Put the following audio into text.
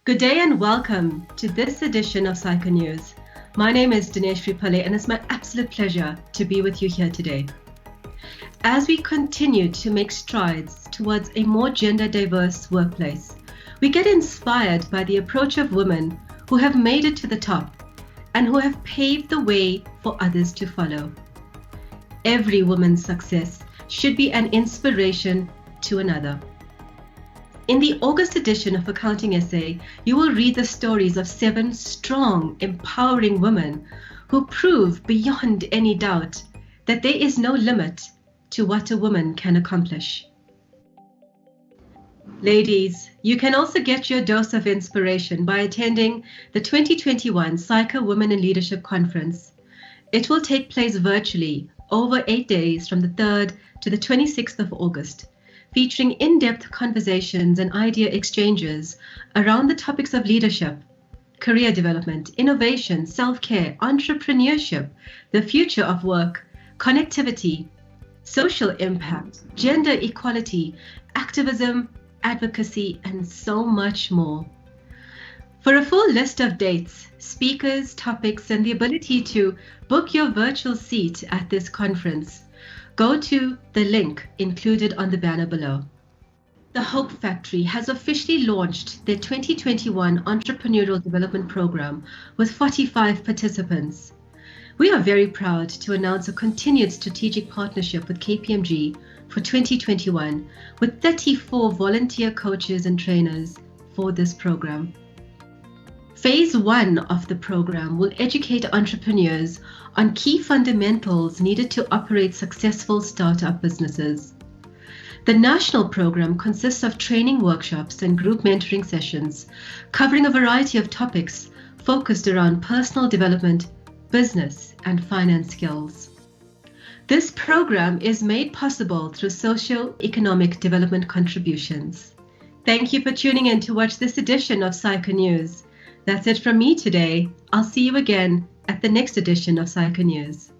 Good day and welcome to this edition of SAICA News. My name is Dinesh Ripale and it's my absolute pleasure to be with you here today. As we continue to make strides towards a more gender diverse workplace, we get inspired by the approach of women who have made it to the top and who have paved the way for others to follow. Every woman's success should be an inspiration to another. In the August edition of Accounting Essay, you will read the stories of 7 strong, empowering women who prove beyond any doubt that there is no limit to what a woman can accomplish. Ladies, you can also get your dose of inspiration by attending the 2021 SAICA Women in Leadership Conference. It will take place virtually over 8 days from the 3rd to the 26th of August. Featuring in-depth conversations and idea exchanges around the topics of leadership, career development, innovation, self-care, entrepreneurship, the future of work, connectivity, social impact, gender equality, activism, advocacy, and so much more. For a full list of dates, speakers, topics, and the ability to book your virtual seat at this conference, go to the link included on the banner below. The Hope Factory has officially launched their 2021 Entrepreneurial Development Programme with 45 participants. We are very proud to announce a continued strategic partnership with KPMG for 2021 with 34 volunteer coaches and trainers for this program. Phase 1 of the program will educate entrepreneurs on key fundamentals needed to operate successful startup businesses. The national program consists of training workshops and group mentoring sessions covering a variety of topics focused around personal development, business, and finance skills. This program is made possible through socio-economic development contributions. Thank you for tuning in to watch this edition of SAICA News. That's it from me today. I'll see you again at the next edition of SAICA News.